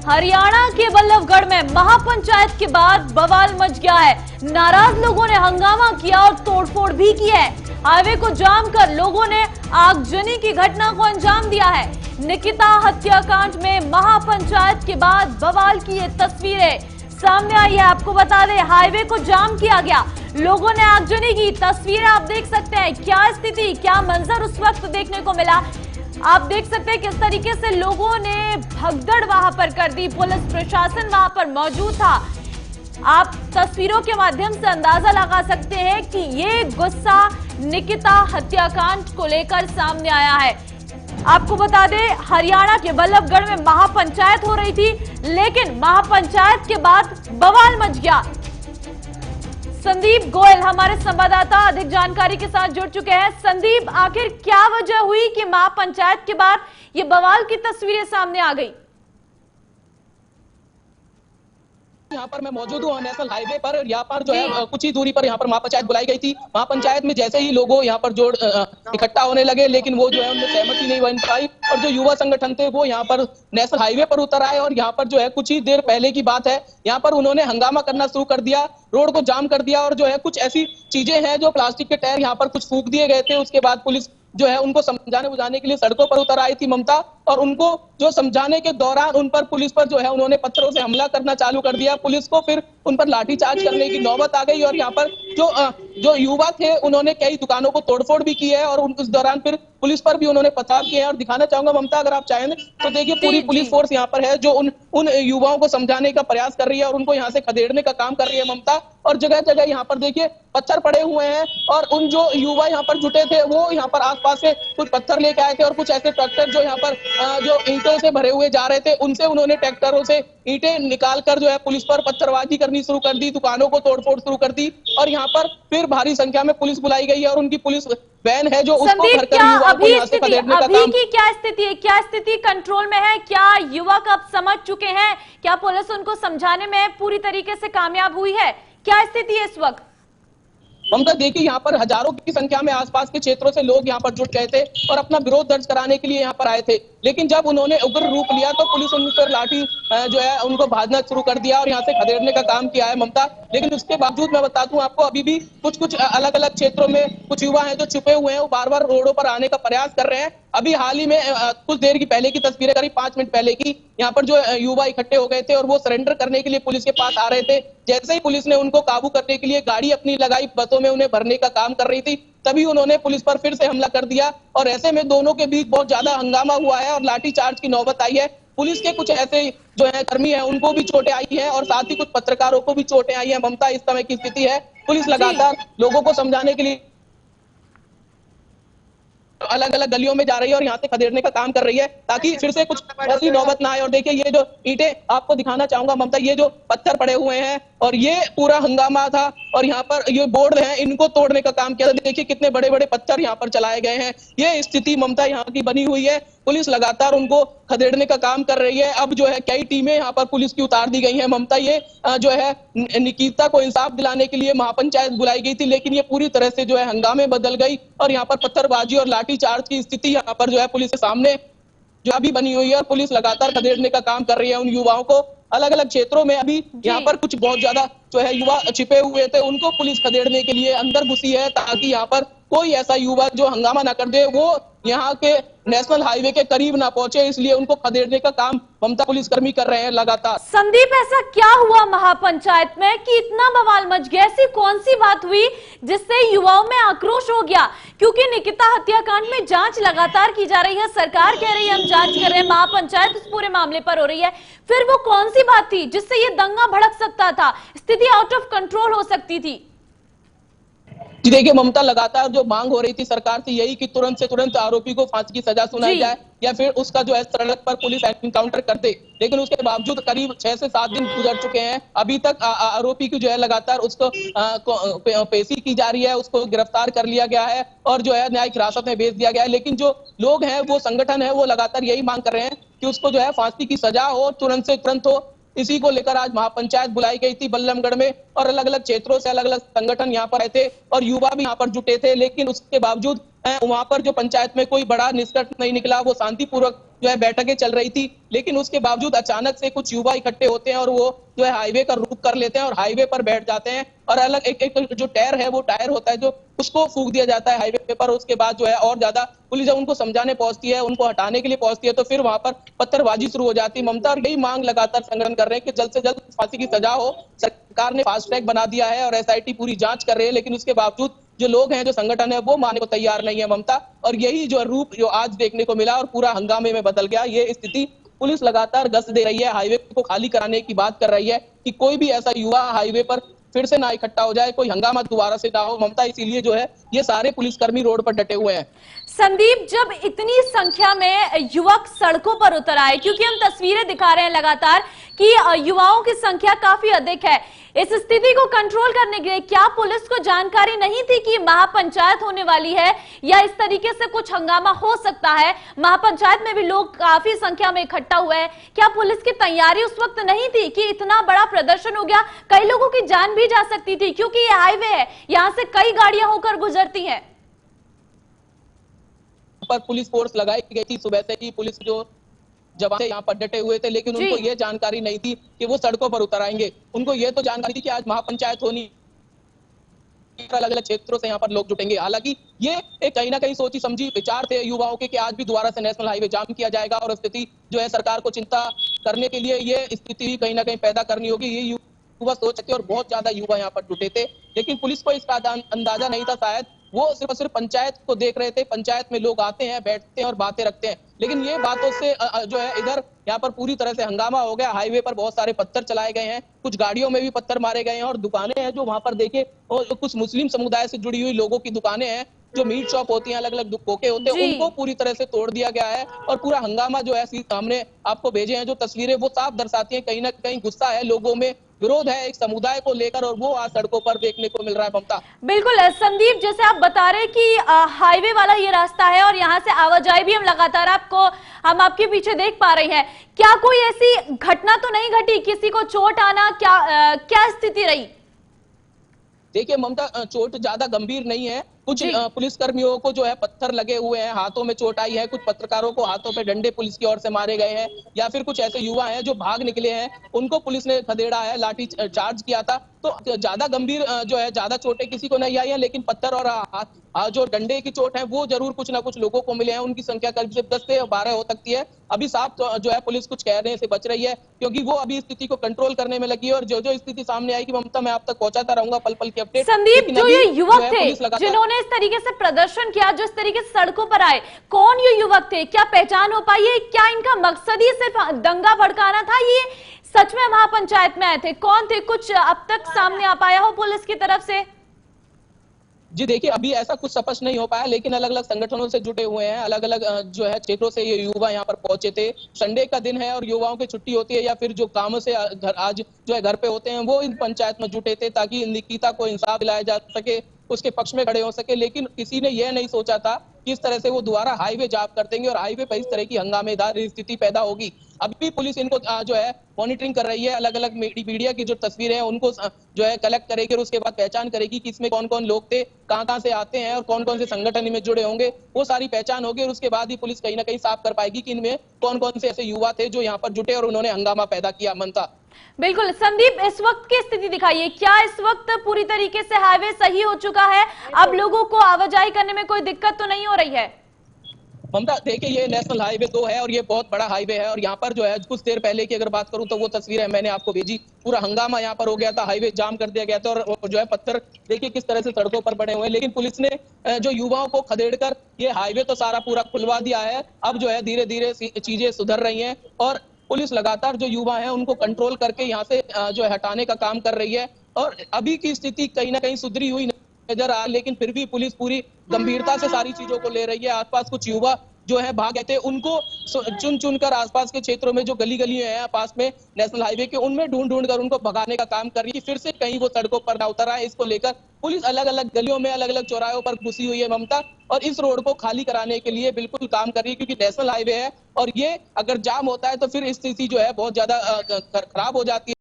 हरियाणा के बल्लभगढ़ में महापंचायत के बाद बवाल मच गया है। नाराज लोगों ने हंगामा किया और तोड़फोड़ भी की है। हाईवे को जाम कर लोगों ने आगजनी की घटना को अंजाम दिया है। निकिता हत्याकांड में महापंचायत के बाद बवाल की ये तस्वीरें सामने आई है। आपको बता दें, हाईवे को जाम किया गया, लोगों ने आगजनी की। तस्वीरें आप देख सकते हैं, क्या स्थिति, क्या मंजर उस वक्त देखने को मिला। आप देख सकते हैं किस तरीके से लोगों ने भगदड़ वहां पर कर दी, पुलिस प्रशासन वहां पर मौजूद था। आप तस्वीरों के माध्यम से अंदाजा लगा सकते हैं कि ये गुस्सा निकिता हत्याकांड को लेकर सामने आया है। आपको बता दें, हरियाणा के बल्लभगढ़ में महापंचायत हो रही थी, लेकिन महापंचायत के बाद बवाल मच गया। संदीप गोयल हमारे संवाददाता अधिक जानकारी के साथ जुड़ चुके हैं। संदीप, आखिर क्या वजह हुई कि महापंचायत के बाद ये बवाल की तस्वीरें सामने आ गई? यहाँ पर मैं मौजूद हूँ नेशनल हाईवे पर। यहाँ पर जो है कुछ ही दूरी पर यहाँ पर महापंचायत बुलाई गई थी। महापंचायत में जैसे ही लोगों यहाँ पर जोड़ इकट्ठा होने लगे, लेकिन वो जो है उनमें सहमति नहीं बन पाई और जो युवा संगठन थे वो यहाँ पर नेशनल हाईवे पर उतर आए और यहाँ पर जो है कुछ ही देर पहले की बात है, यहाँ पर उन्होंने हंगामा करना शुरू कर दिया, रोड को जाम कर दिया और जो है कुछ ऐसी चीजें हैं जो प्लास्टिक के टायर यहाँ पर कुछ फूंक दिए गए थे। उसके बाद पुलिस जो है उनको समझाने बुझाने के लिए सड़कों पर उतर आई थी ममता, और उनको जो समझाने के दौरान उन पर पुलिस पर जो है उन्होंने पत्थरों से हमला करना चालू कर दिया। पुलिस को फिर उन पर लाठीचार्ज करने की नौबत आ गई और यहाँ पर जो युवा थे उन्होंने कई दुकानों को तोड़फोड़ भी की है और उस दौरान फिर पुलिस पर भी उन्होंने पथराव किया है। और दिखाना चाहूंगा ममता, अगर आप चाहें तो देखिए पूरी पुलिस फोर्स यहाँ पर है जो उन युवाओं को समझाने का प्रयास कर रही है और उनको यहाँ से खदेड़ने का काम कर रही है ममता। और जगह जगह यहाँ पर देखिए पत्थर पड़े हुए हैं और उन जो युवा यहाँ पर जुटे थे वो यहाँ पर आसपास से कुछ पत्थर लेके आए थे और कुछ ऐसे ट्रैक्टर जो यहाँ पर जो ईंटों से भरे हुए जा रहे थे उनसे उन्होंने ट्रैक्टरों से ईंटें निकालकर जो है पुलिस पर पत्थरबाजी करनी शुरू कर दी, दुकानों को तोड़फोड़ शुरू कर दी और यहाँ पर फिर भारी संख्या में पुलिस बुलाई गई है और उनकी पुलिस वैन है जो उसको भरकर युवाओं को यहाँ से खदेड़ने का काम। की क्या स्थिति है? क्या स्थिति कंट्रोल में है? क्या युवक अब समझ चुके हैं? क्या पुलिस उनको समझाने में पूरी तरीके से कामयाब हुई है? क्या स्थिति है इस वक्त? ममता देखिए, यहाँ पर हजारों की संख्या में आसपास के क्षेत्रों से लोग यहाँ पर जुट गए थे और अपना विरोध दर्ज कराने के लिए यहाँ पर आए थे, लेकिन जब उन्होंने उग्र रूप लिया तो पुलिस उन पर लाठी जो है उनको भाजना शुरू कर दिया और यहाँ से खदेड़ने का काम किया है ममता। लेकिन उसके बावजूद मैं बता दूं आपको, अभी भी कुछ अलग अलग क्षेत्रों में कुछ युवा हैं जो छुपे हुए हैं, वो बार बार रोडों पर आने का प्रयास कर रहे हैं। अभी हाल ही में कुछ देर की पहले की तस्वीरें, करीब 5 मिनट पहले की, यहाँ पर जो युवा इकट्ठे हो गए थे और वो सरेंडर करने के लिए पुलिस के पास आ रहे थे। जैसे ही पुलिस ने उनको काबू करने के लिए गाड़ी अपनी लगाई, बसों में उन्हें भरने का काम कर रही थी, तभी उन्होंने पुलिस पर फिर से हमला कर दिया और ऐसे में दोनों के बीच बहुत ज्यादा हंगामा हुआ है और लाठीचार्ज की नौबत आई है। पुलिस के कुछ ऐसे जो है कर्मी हैं उनको भी चोटें आई है और साथ ही कुछ पत्रकारों को भी चोटें आई है ममता। इस समय की स्थिति है, पुलिस लगातार लोगों को समझाने के लिए अलग अलग गलियों में जा रही है और यहाँ से खदेड़ने का काम कर रही है ताकि फिर से कुछ ऐसी नौबत ना आए। और देखिए ये जो ईंटें आपको दिखाना चाहूंगा ममता, ये जो पत्थर पड़े हुए हैं और ये पूरा हंगामा था और यहाँ पर ये बोर्ड हैं इनको तोड़ने का काम किया था। देखिए कितने बड़े बड़े पत्थर यहाँ पर चलाए गए हैं। ये स्थिति ममता यहाँ की बनी हुई है। पुलिस लगातार उनको खदेड़ने का काम कर रही है। अब जो है कई टीमें यहाँ पर पुलिस की उतार दी गई हैं ममता। ये जो है निकिता को इंसाफ दिलाने के लिए महापंचायत बुलाई गई थी, लेकिन ये पूरी तरह से जो है हंगामे बदल गई और यहाँ पर पत्थरबाजी और लाठीचार्ज की स्थिति यहाँ पर जो है पुलिस के सामने जो अभी बनी हुई है और पुलिस लगातार खदेड़ने का काम कर रही है उन युवाओं को। अलग अलग क्षेत्रों में अभी यहाँ पर कुछ बहुत ज्यादा जो है युवा छिपे हुए थे, उनको पुलिस खदेड़ने के लिए अंदर घुसी है ताकि यहाँ पर कोई ऐसा युवा जो हंगामा ना कर दे वो यहाँ के नेशनल हाईवे के करीब ना पहुंचे, इसलिए उनको खदेड़ने का काम ममता पुलिसकर्मी कर रहे हैं लगातार। संदीप, ऐसा क्या हुआ महापंचायत में कि इतना बवाल मच गया? ऐसी कौन सी बात हुई जिससे युवाओं में आक्रोश हो गया? क्योंकि निकिता हत्याकांड में जांच लगातार की जा रही है, सरकार कह रही है हम जांच कर रहे हैं, महापंचायत इस पूरे मामले पर हो रही है, फिर वो कौन सी बात थी जिससे ये दंगा भड़क सकता था, स्थिति आउट ऑफ कंट्रोल हो सकती थी? जी देखिए ममता, लगातार जो मांग हो रही थी सरकार से यही कि तुरंत से तुरंत आरोपी को फांसी की सजा सुनाई जाए या फिर उसका जो है सड़क पर पुलिस एनकाउंटर कर दे। लेकिन उसके बावजूद करीब 6 से 7 दिन गुजर चुके हैं, अभी तक आरोपी की जो है लगातार उसको पेशी की जा रही है, उसको गिरफ्तार कर लिया गया है और जो है न्यायिक हिरासत में भेज दिया गया है। लेकिन जो लोग हैं, वो संगठन है, वो लगातार यही मांग कर रहे हैं कि उसको जो है फांसी की सजा हो, तुरंत से तुरंत हो। इसी को लेकर आज महापंचायत बुलाई गई थी बल्लभगढ़ में और अलग अलग क्षेत्रों से अलग अलग संगठन यहाँ पर आए थे और युवा भी यहाँ पर जुटे थे। लेकिन उसके बावजूद वहां पर जो पंचायत में कोई बड़ा निष्कर्ष नहीं निकला, वो शांतिपूर्वक जो है बैठकें चल रही थी, लेकिन उसके बावजूद अचानक से कुछ युवा इकट्ठे होते हैं और वो जो है हाईवे का रुख कर लेते हैं और हाईवे पर बैठ जाते हैं और अलग एक जो टायर है, वो टायर होता है जो उसको फूंक दिया जाता है हाईवे पर। उसके बाद जो है और ज्यादा पुलिस जब उनको समझाने पहुंचती है, उनको हटाने के लिए पहुंचती है, तो फिर वहां पर पत्थरबाजी शुरू हो जाती है। ममता और यही मांग लगातार संगठन कर रहे हैं कि जल्द से जल्द फांसी की सजा हो। सरकार ने फास्ट ट्रैक बना दिया है और एसआईटी पूरी जांच कर रही है, लेकिन उसके बावजूद जो लोग हैं, जो संगठन है, वो मानने को तैयार नहीं है ममता। और यही जो रूप जो आज देखने को मिला और पूरा हंगामे में बदल गया, ये स्थिति पुलिस लगातार गश्त दे रही है, हाईवे को खाली कराने की बात कर रही है कि कोई भी ऐसा युवा हाईवे पर फिर से ना इकट्ठा हो जाए, कोई हंगामा दोबारा से ना हो ममता। इसीलिए जो है ये सारे पुलिसकर्मी रोड पर डटे हुए हैं। संदीप, जब इतनी संख्या में युवक सड़कों पर उतर आए, क्योंकि हम तस्वीरें दिखा रहे हैं लगातार कि युवाओं की संख्या काफी अधिक है, इस स्थिति को कंट्रोल करने के लिए क्या पुलिस को जानकारी नहीं थी कि महापंचायत होने वाली है या इस तरीके से कुछ हंगामा हो सकता है? महापंचायत में भी लोग काफी संख्या में इकट्ठा हुए हैं, क्या पुलिस की तैयारी उस वक्त नहीं थी कि इतना बड़ा प्रदर्शन हो गया? कई लोगों की जान भी जा सकती थी, क्योंकि ये हाईवे है, यहाँ से कई गाड़ियां होकर गुजरती हैं। पर पुलिस फोर्स लगाई गई थी, सुबह से ही पुलिस जो जवान यहाँ पर डटे हुए थे, लेकिन उनको ये जानकारी नहीं थी कि वो सड़कों पर उतर आएंगे। उनको ये तो जानकारी थी कि आज महापंचायत होनी, अलग अलग क्षेत्रों से यहाँ पर लोग जुटेंगे। हालांकि ये एक कहीं ना कहीं सोची समझी विचार थे युवाओं के कि आज भी दोबारा से नेशनल हाईवे जाम किया जाएगा और स्थिति जो है सरकार को चिंता करने के लिए ये स्थिति कहीं ना कहीं पैदा करनी होगी, ये युवा सोच सके। और बहुत ज्यादा युवा यहाँ पर जुटे थे, लेकिन पुलिस को इसका अंदाजा नहीं था। शायद वो सिर्फ और सिर्फ पंचायत को देख रहे थे। पंचायत में लोग आते हैं, बैठते हैं और बातें रखते हैं, लेकिन ये बातों से जो है इधर यहाँ पर पूरी तरह से हंगामा हो गया। हाईवे पर बहुत सारे पत्थर चलाए गए हैं, कुछ गाड़ियों में भी पत्थर मारे गए हैं और दुकानें हैं जो वहां पर देखे, और कुछ मुस्लिम समुदाय से जुड़ी हुई लोगों की दुकानें हैं, जो मीट शॉप होती हैं, अलग अलग दुकानें होते हैं, उनको पूरी तरह से तोड़ दिया गया है। और पूरा हंगामा जो है सामने आपको भेजे हैं जो तस्वीरें, वो साफ दर्शाती हैं कहीं ना कहीं गुस्सा है लोगों में, विरोध है एक समुदाय को लेकर, और वो आज सड़कों पर देखने को मिल रहा है ममता। बिल्कुल संदीप, जैसे आप बता रहे कि हाईवे वाला ये रास्ता है और यहाँ से आवाजाही भी हम लगातार हम आपके पीछे देख पा रहे हैं, क्या कोई ऐसी घटना तो नहीं घटी, किसी को चोट आना, क्या स्थिति रही? देखिए ममता, चोट ज्यादा गंभीर नहीं है। कुछ पुलिसकर्मियों को जो है पत्थर लगे हुए हैं, हाथों में चोट आई है, कुछ पत्रकारों को हाथों पे डंडे पुलिस की ओर से मारे गए हैं, या फिर कुछ ऐसे युवा हैं जो भाग निकले हैं, उनको पुलिस ने खदेड़ा है, लाठी चार्ज किया था। तो ज्यादा गंभीर जो है, ज्यादा चोटें किसी को नहीं आई है, लेकिन पत्थर और जो डंडे की चोट है वो जरूर कुछ ना कुछ लोगों को मिले हैं। उनकी संख्या करीब से 10 से 12 हो सकती है। अभी साफ जो है पुलिस कुछ कहने से बच रही है, क्योंकि वो अभी स्थिति को कंट्रोल करने में लगी है, और जो जो स्थिति सामने आएगी ममता, मैं आप तक पहुंचाता रहूंगा पल पल की अपडेट। संदीप, जो ये युवक थे जिन्होंने इस तरीके से प्रदर्शन किया, जो इस तरीके से सड़कों पर आए, कौन ये युवक थे? क्या पहचान हो पाई है? क्या इनका मकसद ही सिर्फ दंगा भड़काना था? ये सच में महापंचायत में आए थे? कौन थे? कुछ अब तक सामने आ पाया हो पुलिस की तरफ से? जी देखिए, अभी ऐसा कुछ स्पष्ट नहीं हो पाया, लेकिन अलग अलग संगठनों से जुड़े हुए हैं, अलग अलग जो है क्षेत्रों से ये युवा यहाँ पर पहुंचे थे। संडे का दिन है और युवाओं की छुट्टी होती है, या फिर जो कामों से आज जो है घर पे होते हैं, वो इन पंचायत में जुटे थे ताकि निकिता को इंसाफ दिलाया जा सके, उसके पक्ष में खड़े हो सके। लेकिन किसी ने यह नहीं सोचा था कि इस तरह से वो दोबारा हाईवे जाम कर देंगे और हाईवे पर इस तरह की हंगामेदार स्थिति पैदा होगी। अभी पुलिस इनको जो है मॉनिटरिंग कर रही है, अलग अलग मीडिया की जो तस्वीरें हैं उनको जो है कलेक्ट करेगी, और उसके बाद पहचान करेगी कि इसमें कौन कौन लोग थे, कहां से आते हैं और कौन कौन से संगठन में जुड़े होंगे। वो सारी पहचान होगी और उसके बाद ही पुलिस कहीं ना कहीं साफ कर पाएगी कि इनमें कौन कौन से ऐसे युवा थे जो यहाँ पर जुटे और उन्होंने हंगामा पैदा किया। ममता। बिल्कुल संदीप, इस वक्त की स्थिति दिखाइए, क्या इस वक्त पूरी तरीके से हाईवे सही हो चुका है? अब लोगों को आवाजाही करने में कोई दिक्कत तो नहीं हो रही है? ममता देखिए, ये नेशनल हाईवे 2 है और ये बहुत बड़ा हाईवे है, और यहाँ पर जो है कुछ देर पहले की अगर बात करूं तो वो तस्वीरें मैंने आपको भेजी, पूरा हंगामा यहाँ पर हो गया था, हाईवे जाम कर दिया गया था, और जो है पत्थर देखिए किस तरह से सड़कों पर पड़े हुए हैं। लेकिन पुलिस ने जो युवाओं को खदेड़कर ये हाईवे तो सारा पूरा खुलवा दिया है। अब जो है धीरे धीरे चीजें सुधर रही है और पुलिस लगातार जो युवा है उनको कंट्रोल करके यहाँ से जो है हटाने का काम कर रही है। और अभी की स्थिति कहीं ना कहीं सुधरी हुई नजर आ, लेकिन फिर भी पुलिस पूरी गंभीरता से सारी चीजों को ले रही है। आसपास कुछ युवा जो है भाग गए थे, उनको चुन चुन कर आसपास के क्षेत्रों में जो गली हैं पास में नेशनल हाईवे के, उनमें ढूंढ कर उनको भगाने का काम कर रही है, फिर से कहीं वो सड़कों पर ना उतर आए। इसको लेकर पुलिस अलग अलग गलियों में, अलग अलग चौराहों पर घुसी हुई है ममता, और इस रोड को खाली कराने के लिए बिल्कुल काम कर रही है, क्योंकि नेशनल हाईवे है और ये अगर जाम होता है तो फिर स्थिति जो है बहुत ज्यादा खराब हो जाती है।